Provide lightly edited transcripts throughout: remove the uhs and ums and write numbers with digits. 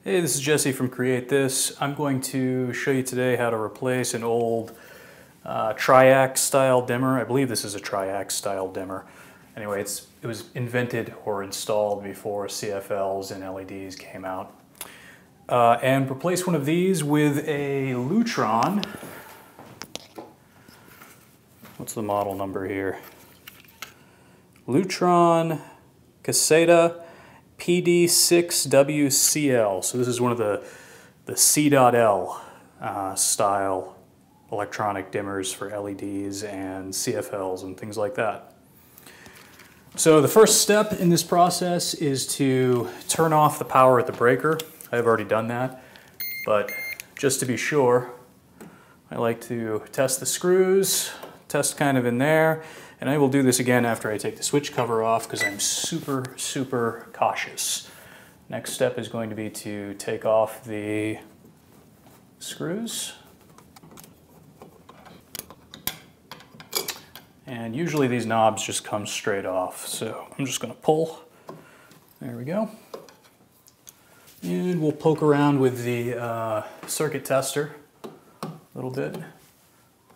Hey, this is Jesse from CreateThis. I'm going to show you today how to replace an old triac style dimmer. I believe this is a triac style dimmer. Anyway, it was invented or installed before CFLs and LEDs came out. And replace one of these with a Lutron. What's the model number here? Lutron Caseta PD6WCL. So this is one of the C.L style electronic dimmers for LEDs and CFLs and things like that. So the first step in this process is to turn off the power at the breaker. I've already done that, but just to be sure, I like to test the screws, test kind of in there, and I will do this again after I take the switch cover off because I'm super cautious. Next step is going to be to take off the screws. And usually these knobs just come straight off, so I'm just going to pull. There we go. And we'll poke around with the circuit tester a little bit.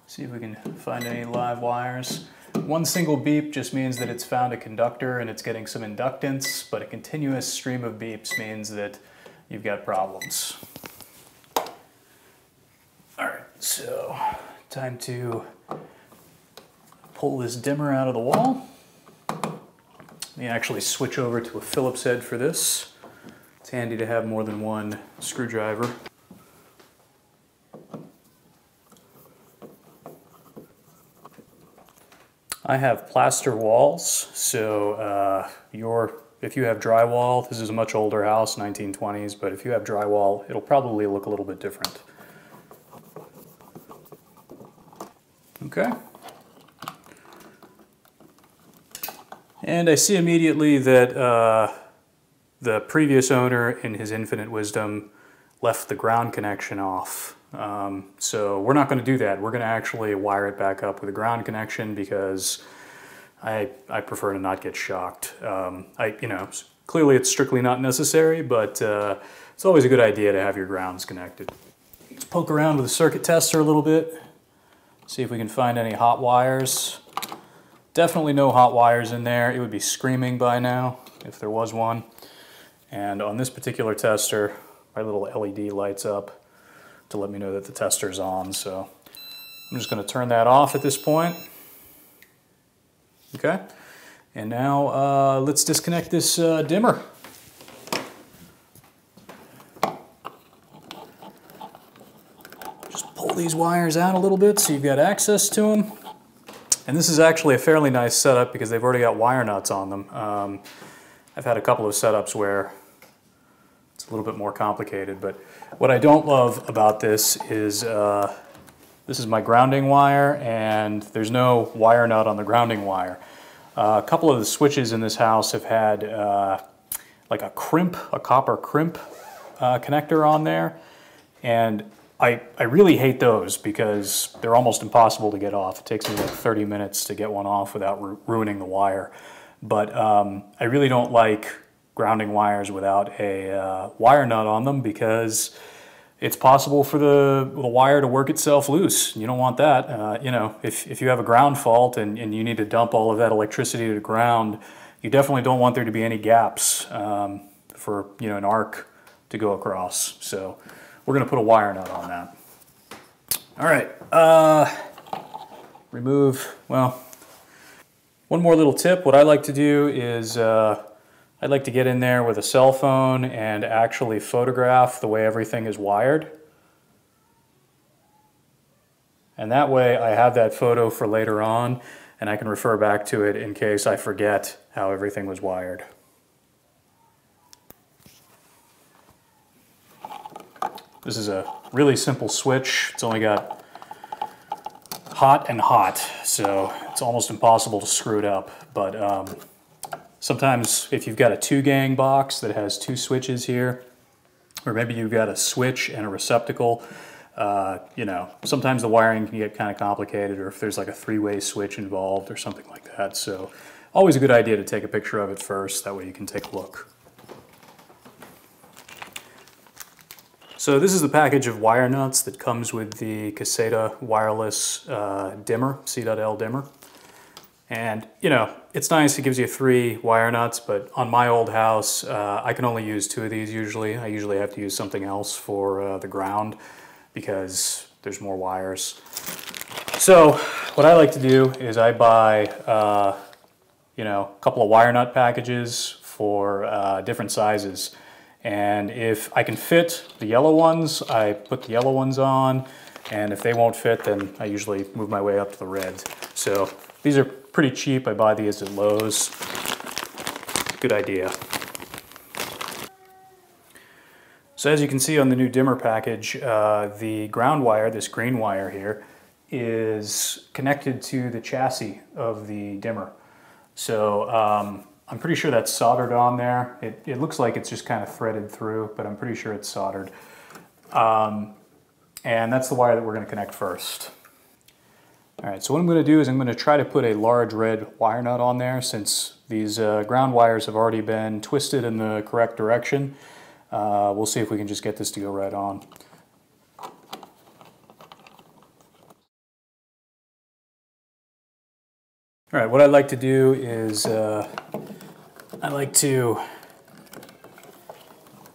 See if we can find any live wires. One single beep just means that it's found a conductor and it's getting some inductance, but a continuous stream of beeps means that you've got problems. All right, so time to pull this dimmer out of the wall. Let me actually switch over to a Phillips head for this. It's handy to have more than one screwdriver. I have plaster walls, so if you have drywall, this is a much older house, 1920s, but if you have drywall, it'll probably look a little bit different. Okay. And I see immediately that the previous owner, in his infinite wisdom, left the ground connection off. So we're not going to do that. We're going to actually wire it back up with a ground connection because I prefer to not get shocked. Clearly it's strictly not necessary, but it's always a good idea to have your grounds connected. Let's poke around with the circuit tester a little bit, see if we can find any hot wires. Definitely no hot wires in there. It would be screaming by now if there was one. And on this particular tester, my little LED lights up to let me know that the tester's on, so I'm just going to turn that off at this point. Okay, and now let's disconnect this dimmer. Just pull these wires out a little bit so you've got access to them. And this is actually a fairly nice setup because they've already got wire nuts on them. I've had a couple of setups where it's a little bit more complicated, but what I don't love about this is my grounding wire, and there's no wire nut on the grounding wire. A couple of the switches in this house have had like a copper crimp connector on there, and I really hate those because they're almost impossible to get off. It takes me like 30 minutes to get one off without ruining the wire. But I really don't like grounding wires without a wire nut on them because it's possible for the wire to work itself loose. You don't want that. If you have a ground fault and you need to dump all of that electricity to the ground, you definitely don't want there to be any gaps for an arc to go across. So we're going to put a wire nut on that. All right. One more little tip. What I like to do is I'd like to get in there with a cell phone and actually photograph the way everything is wired. And that way I have that photo for later on and I can refer back to it in case I forget how everything was wired. This is a really simple switch. It's only got hot and hot, so it's almost impossible to screw it up. But sometimes if you've got a 2-gang box that has 2 switches here, or maybe you've got a switch and a receptacle, sometimes the wiring can get kind of complicated, or if there's like a 3-way switch involved or something like that. So always a good idea to take a picture of it first, that way you can take a look. So this is the package of wire nuts that comes with the Caseta wireless dimmer, C.L dimmer. And, you know, it's nice, it gives you 3 wire nuts, but on my old house, I can only use 2 of these usually. I usually have to use something else for the ground because there's more wires. So what I like to do is I buy, you know, a couple of wire nut packages for different sizes. And if I can fit the yellow ones, I put the yellow ones on. And if they won't fit, then I usually move my way up to the red. So these are pretty cheap. I buy these at Lowe's. Good idea. So as you can see on the new dimmer package, the ground wire, this green wire here, is connected to the chassis of the dimmer. So I'm pretty sure that's soldered on there. It looks like it's just kind of threaded through, but I'm pretty sure it's soldered. And that's the wire that we're going to connect first. All right, so what I'm going to do is I'm going to try to put a large red wire nut on there since these ground wires have already been twisted in the correct direction. We'll see if we can just get this to go right on. All right, what I'd like to do is I like to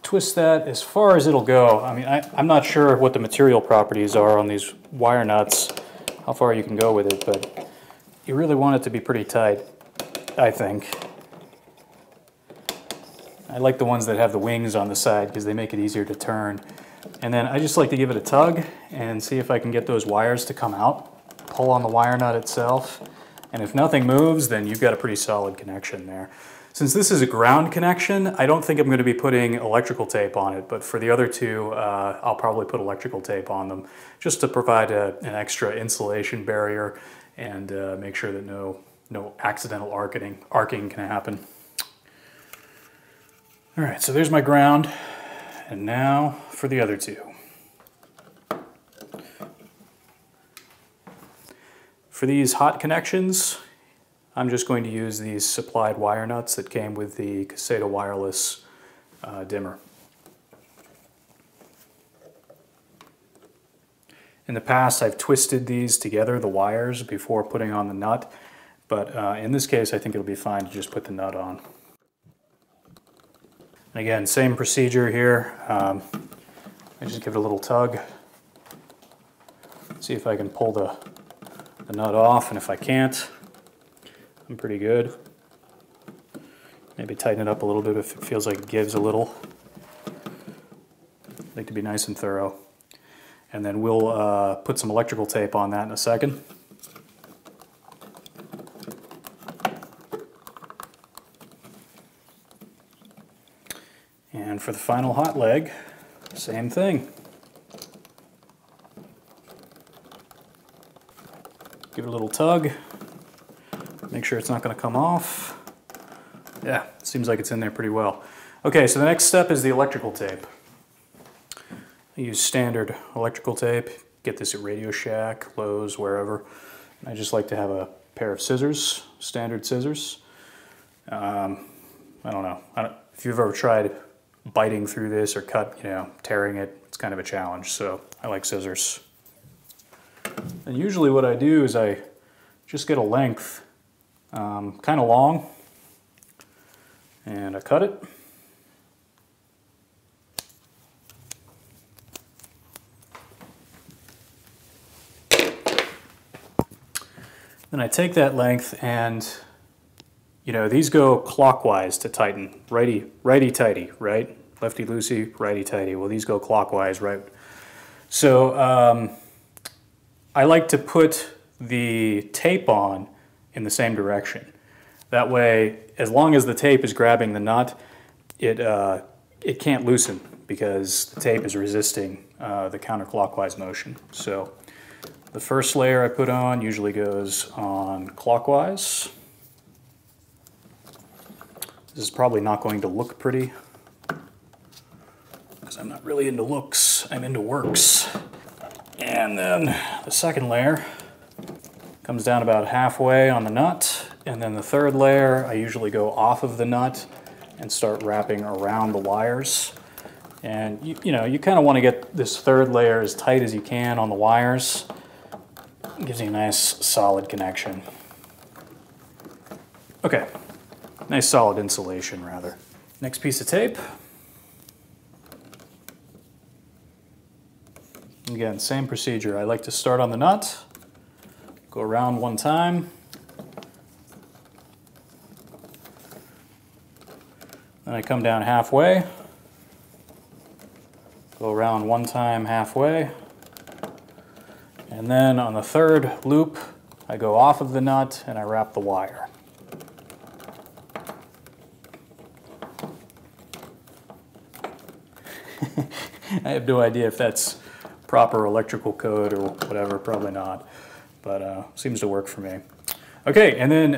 twist that as far as it'll go. I mean, I'm not sure what the material properties are on these wire nuts, how far you can go with it, but you really want it to be pretty tight, I think. I like the ones that have the wings on the side because they make it easier to turn. And then I just like to give it a tug and see if I can get those wires to come out, pull on the wire nut itself. And if nothing moves, then you've got a pretty solid connection there. Since this is a ground connection, I don't think I'm going to be putting electrical tape on it, but for the other 2, I'll probably put electrical tape on them just to provide an extra insulation barrier and make sure that no accidental arcing can happen. All right, so there's my ground, and now for the other 2. For these hot connections, I'm just going to use these supplied wire nuts that came with the Caseta wireless dimmer. In the past, I've twisted these together, the wires, before putting on the nut, but in this case, I think it'll be fine to just put the nut on. And again, same procedure here. I just give it a little tug, see if I can pull the nut off, and if I can't, I'm pretty good. Maybe tighten it up a little bit if it feels like it gives a little. I like to be nice and thorough. And then we'll put some electrical tape on that in a second. And for the final hot leg, same thing. Give it a little tug, make sure it's not going to come off. Yeah, seems like it's in there pretty well. Okay, so the next step is the electrical tape. I use standard electrical tape, get this at Radio Shack, Lowe's, wherever. I just like to have a pair of scissors, standard scissors. I don't know, if you've ever tried biting through this or tearing it, it's kind of a challenge, so I like scissors. And usually what I do is I just get a length kind of long and I cut it. Then I take that length and, you know, these go clockwise to tighten. Righty-tighty, right? Lefty-loosey, righty-tighty. Well, these go clockwise, right? So I like to put the tape on in the same direction. That way, as long as the tape is grabbing the nut, it can't loosen because the tape is resisting the counterclockwise motion. So the first layer I put on usually goes on clockwise. This is probably not going to look pretty because I'm not really into looks, I'm into works. And then the second layer comes down about halfway on the nut, and then the third layer I usually go off of the nut and start wrapping around the wires. And you know, you kind of want to get this third layer as tight as you can on the wires. It gives you a nice solid connection. Okay, nice solid insulation rather. Next piece of tape. Again, same procedure. I like to start on the nut, go around one time, then I come down halfway, go around one time halfway, and then on the third loop, I go off of the nut and I wrap the wire. I have no idea if that's proper electrical code or whatever, probably not, but seems to work for me. Okay, and then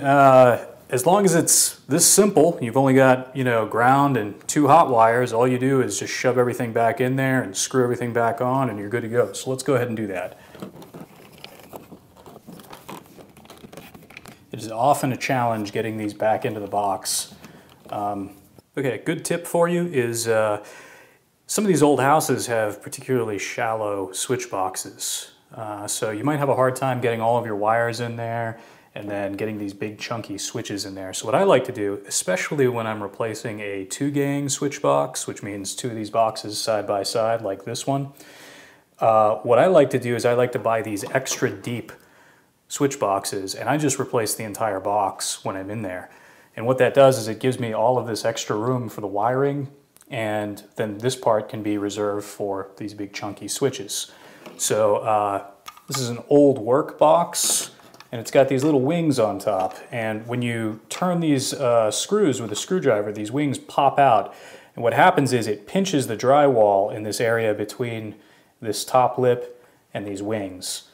as long as it's this simple, you've only got, you know, ground and 2 hot wires, all you do is just shove everything back in there and screw everything back on and you're good to go. So let's go ahead and do that. It is often a challenge getting these back into the box. Okay, a good tip for you is some of these old houses have particularly shallow switch boxes. So you might have a hard time getting all of your wires in there and then getting these big chunky switches in there. So what I like to do, especially when I'm replacing a 2-gang switch box, which means 2 of these boxes side by side like this one, what I like to do is I like to buy these extra deep switch boxes and I just replace the entire box when I'm in there. And what that does is it gives me all of this extra room for the wiring, and then this part can be reserved for these big chunky switches. So this is an old work box and it's got these little wings on top, and when you turn these screws with a screwdriver, these wings pop out, and what happens is it pinches the drywall in this area between this top lip and these wings.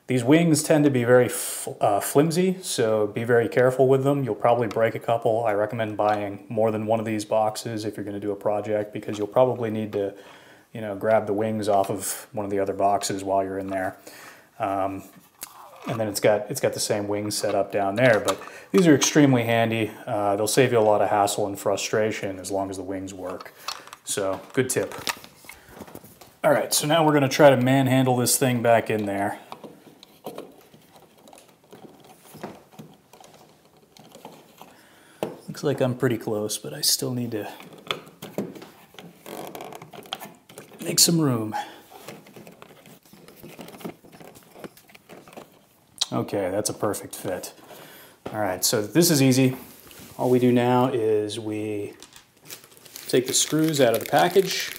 These wings tend to be very flimsy, so be very careful with them. You'll probably break a couple. I recommend buying more than one of these boxes if you're going to do a project, because you'll probably need to, you know, grab the wings off of one of the other boxes while you're in there. And then it's got the same wing set up down there, but these are extremely handy. They'll save you a lot of hassle and frustration as long as the wings work. So, good tip. All right, so now we're going to try to manhandle this thing back in there. Looks like I'm pretty close, but I still need to make some room. Okay, that's a perfect fit. All right, so this is easy. All we do now is we take the screws out of the package.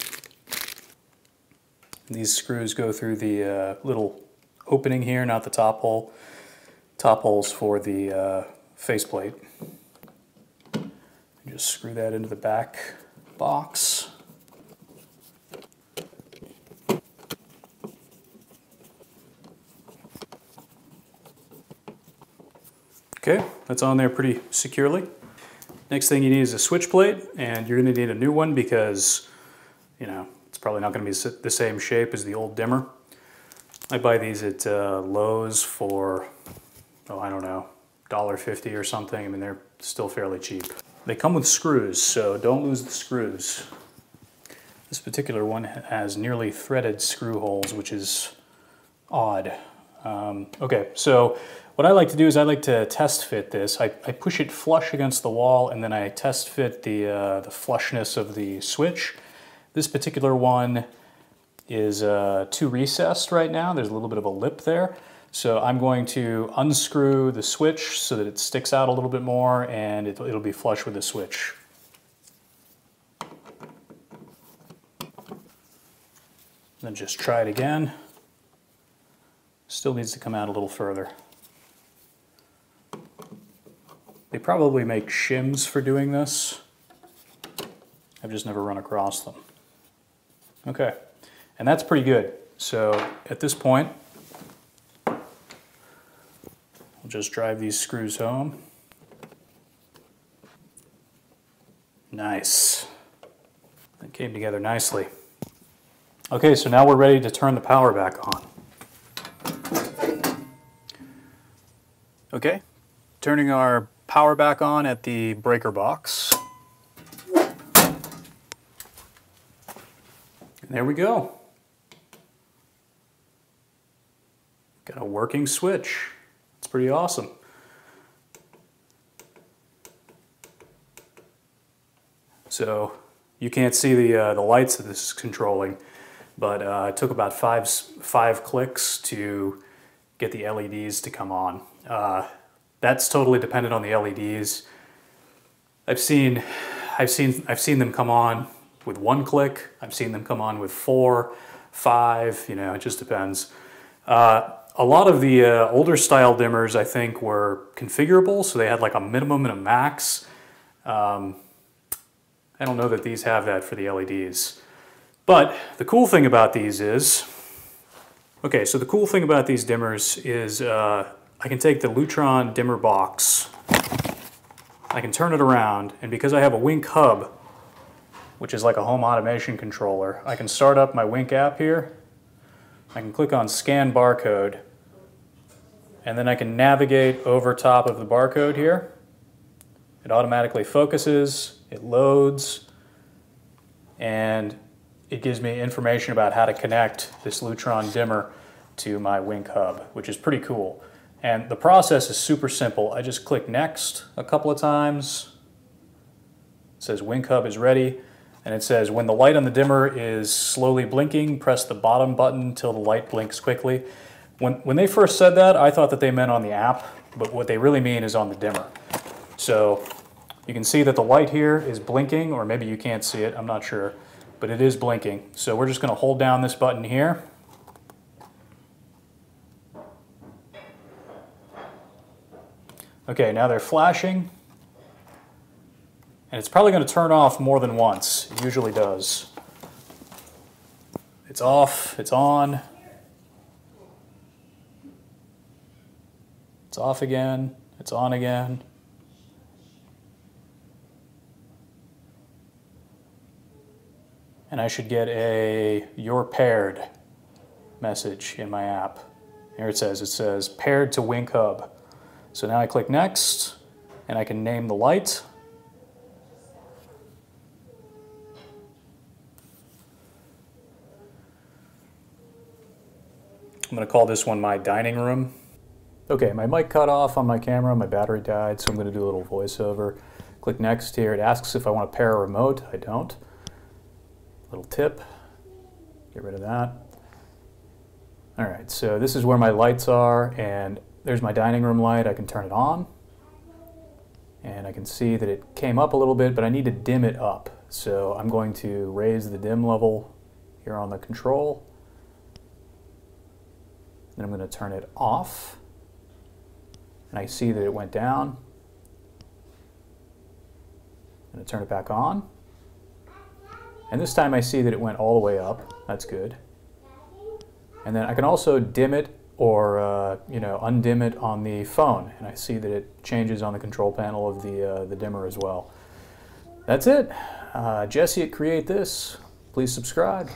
These screws go through the little opening here, not the top hole. Top hole's for the faceplate. Just screw that into the back box. Okay, that's on there pretty securely. Next thing you need is a switch plate, and you're going to need a new one because, you know, it's probably not going to be the same shape as the old dimmer. I buy these at Lowe's for, oh, I don't know, $1.50 or something. I mean, they're still fairly cheap. They come with screws, so don't lose the screws. This particular one has nearly threaded screw holes, which is odd. Okay, so what I like to do is I like to test fit this. I push it flush against the wall, and then I test fit the flushness of the switch. This particular one is too recessed right now. There's a little bit of a lip there. So I'm going to unscrew the switch so that it sticks out a little bit more, and it'll be flush with the switch. Then just try it again. Still needs to come out a little further. They probably make shims for doing this. I've just never run across them. Okay, and that's pretty good. So at this point, we'll just drive these screws home. Nice. That came together nicely. Okay, so now we're ready to turn the power back on. Okay, turning our power back on at the breaker box. there we go. Got a working switch. It's pretty awesome. So you can't see the lights that this is controlling, but it took about five clicks to get the LEDs to come on. That's totally dependent on the LEDs. I've seen them come on with 1 click. I've seen them come on with 4, 5. You know, it just depends. A lot of the older style dimmers, I think, were configurable, so they had like a minimum and a max. I don't know that these have that for the LEDs. But the cool thing about these is, okay, so the cool thing about these dimmers is I can take the Lutron dimmer box, I can turn it around, and because I have a Wink hub, which is like a home automation controller, I can start up my Wink app here. I can click on scan barcode, and then I can navigate over top of the barcode here. It automatically focuses, it loads, and it gives me information about how to connect this Lutron dimmer to my Wink hub, which is pretty cool. And the process is super simple. I just click next a couple of times. It says Wink hub is ready. And it says when the light on the dimmer is slowly blinking, press the bottom button until the light blinks quickly. When they first said that, I thought that they meant on the app, but what they really mean is on the dimmer. So you can see that the light here is blinking, or maybe you can't see it, I'm not sure, but it is blinking. So we're just going to hold down this button here. Okay, now they're flashing. And it's probably going to turn off more than once. It usually does. It's off, it's on. It's off again, it's on again. And I should get a "you're paired" message in my app. Here it says paired to Wink hub. So now I click next, and I can name the light. I'm going to call this one my dining room. Okay, my mic cut off on my camera, my battery died, so I'm going to do a little voiceover. Click next here. It asks if I want to pair a remote. I don't. Little tip. Get rid of that. All right, so this is where my lights are, and there's my dining room light. I can turn it on, and I can see that it came up a little bit, but I need to dim it up. So I'm going to raise the dim level here on the control. Then I'm going to turn it off, and I see that it went down. I'm going to turn it back on, and this time I see that it went all the way up. That's good. And then I can also dim it or undim it on the phone, and I see that it changes on the control panel of the dimmer as well. That's it. Jesse at CreateThis. Please subscribe.